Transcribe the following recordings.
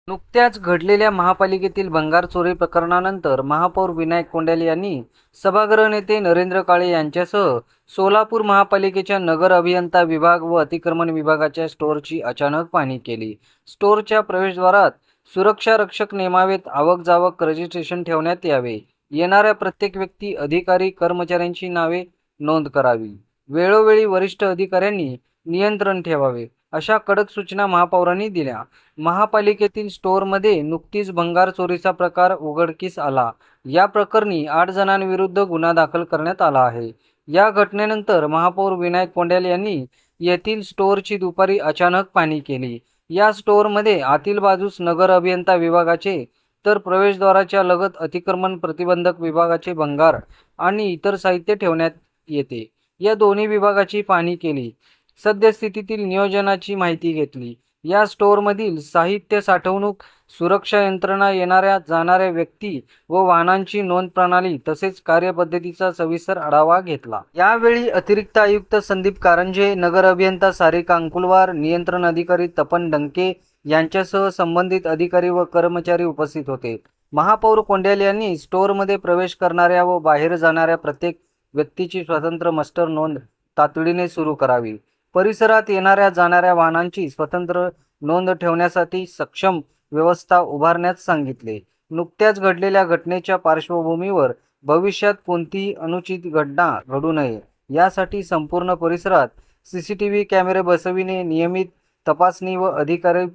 नुकत्याच घडलेल्या महापालिकेतील भंगार चोरी प्रकरणानंतर महापौर विनायक कोंडाले यांनी सभागृह नेते नरेंद्र काळे यांच्यासह सोलापूर महापालिकेच्या नगर अभियंता विभाग व अतिक्रमण विभागाच्या स्टोअरची अचानक पाहणी केली। स्टोअरच्या प्रवेशद्वारात सुरक्षा रक्षक नेमावेत, आवक जावक रजिस्ट्रेशन ठेवण्यात यावे, येणाऱ्या प्रत्येक व्यक्ती, अधिकारी, कर्मचाऱ्यांची नावे नोंद करावी, वेळोवेळी वरिष्ठ अधिकाऱ्यांनी नियंत्रण ठेवावे, अशा कडक सूचना महापौरांनी दिल्या। महापालिकेतील स्टोअरमध्ये नुकतीच भंगार चोरीचा प्रकार उघडकीस आला। या प्रकरणी 8 जणांविरुद्ध गुन्हा दाखल करण्यात आला आहे। या घटनेनंतर महापौर विनायक कोंडाले यांनी येथील स्टोअरची दुपारी अचानक पाहणी केली। या स्टोअरमध्ये आतील बाजूस नगर अभियंता विभागाचे तर प्रवेशद्वाराच्या लगत अतिक्रमण प्रतिबंधक विभागाचे भंगार आणि इतर साहित्य ठेवण्यात येते। या दोन्ही विभागाची पाहणी केली, सद्यस्थितीतील नियोजनाची माहिती घेतली। या स्टोअरमधील साहित्य साठवणूक, सुरक्षा यंत्रणा, येणाऱ्या जाणाऱ्या व्यक्ती व वाहनांची नोंद प्रणाली तसेच कार्यपद्धतीचा सविस्तर आढावा घेतला। यावेळी अतिरिक्त आयुक्त संदीप कारंजे, नगर अभियंता सारिका अंकुलवार, नियंत्रण अधिकारी तपन डंके यांच्यासह संबंधित अधिकारी व कर्मचारी उपस्थित होते। महापौर कोंडाले यांनी स्टोअरमध्ये प्रवेश करणाऱ्या व बाहेर जाणाऱ्या प्रत्येक व्यक्तीची स्वतंत्र मास्टर नोंद तातडीने सुरू करावी, परिसरात येणाऱ्या जाणाऱ्या वाहनांची स्वतंत्र नोंद ठेवण्यासाठी सक्षम व्यवस्था उभारण्यास सांगितले। नुकत्याच घडलेल्या घटनेच्या पार्श्वभूमीवर भविष्यात कोणतीही अनुचित घटना घडू नये यासाठी संपूर्ण परिसरात CCTV कॅमेरे बसविणे, नियमित तपासणी व अधिकारी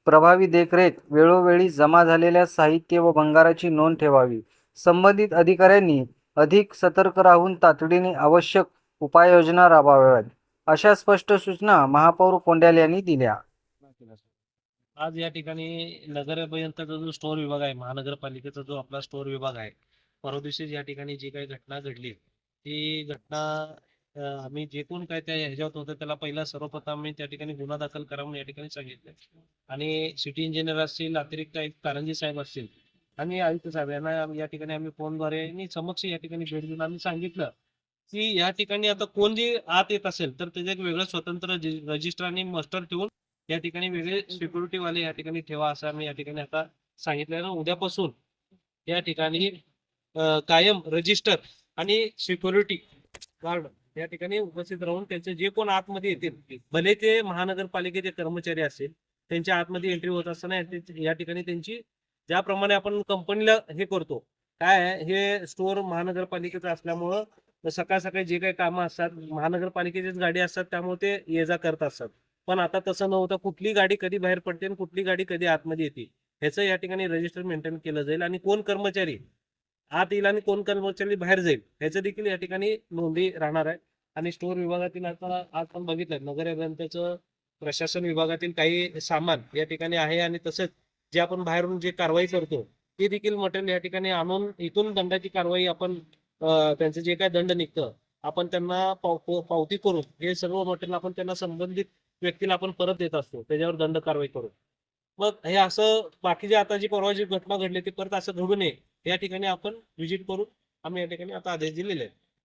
प्रभावी देखरेख, वेळोवेळी जमा झालेल्या साहित्य व भंगाराची नोंद ठेवावी, संबंधित अधिकाऱ्यांनी अधिक सतर्क राहून तातडीने आवश्यक उपाययोजना राबवाव्यात, अशा स्पष्ट सूचना महापौर कोंडाले यांनी दिल्या। आज या ठिकाणी नगर अभियंताचा जो स्टोअर विभाग आहे, महानगरपालिकेचा जो आपला स्टोअर विभाग आहे, परवा दिवशी या ठिकाणी जी काही घटना घडली ती घटना आम्ही जे कोण काय त्या ह्याच्यात होतं त्याला पहिला सर्वप्रथम आम्ही त्या ठिकाणी गुन्हा दाखल करा म्हणून या ठिकाणी सांगितलं आणि सिटी इंजिनियर असतील, अतिरिक्त आयुक्त कारंजे साहेब असतील आणि आयुक्त साहेब यांना या ठिकाणी आम्ही फोनद्वारे आणि समक्ष या ठिकाणी भेट देऊन आम्ही सांगितलं की या ठिकाणी आता कोण जे आत येत असेल तर त्याचं एक वेगळं स्वतंत्र रजिस्टर आणि मास्टर ठेवून या ठिकाणी वेगळे सिक्युरिटी वाले या ठिकाणी ठेवा असं आम्ही या ठिकाणी आता सांगितलं। उद्यापासून या ठिकाणी कायम रजिस्टर आणि सिक्युरिटी गार्ड या ठिकाणी उपस्थित राहून त्यांचे जे कोण आतमध्ये येतील, भले ते महानगरपालिकेचे कर्मचारी असेल, त्यांच्या आतमध्ये एंट्री होत असताना या ठिकाणी त्यांची ज्याप्रमाणे आपण कंपनीला हे करतो, काय हे स्टोअर महानगरपालिकेचं असल्यामुळं सकाळ सकाळी जे काही कामं असतात महानगरपालिकेचीच गाडी असतात त्यामुळे ते ये जा करत असतात, पण आता तसं नव्हतं, कुठली गाडी कधी बाहेर पडते आणि कुठली गाडी कधी आतमध्ये येते ह्याचं या ठिकाणी रजिस्टर मेंटेन केलं जाईल आणि कोण कर्मचारी आत येईल आणि कोण कर्मचारी बाहेर जाईल ह्याचं देखील या ठिकाणी नोंदी राहणार आहे। आणि स्टोअर विभागातील आता आज आपण बघितलं नगर अभियंत्याचं प्रशासन विभागातील काही सामान या ठिकाणी आहे आणि तसंच जे आपण बाहेरून जे कारवाई करतो ते देखील मटेरियल या ठिकाणी आणून इथून दंडाची कारवाई आपण त्यांचं जे काय दंड निघतं आपण त्यांना पावती करून हे सर्व मटेरियल आपण त्यांना संबंधित व्यक्तीला आपण परत देत असतो, त्याच्यावर दंड कारवाई करू। मग हे असं बाकीचे आता जी परवा जी घटना घडली ती परत असं घडू नये या ठिकाणी आपण व्हिजिट करून आम्ही या ठिकाणी आता आदेश दिलेले आहेत।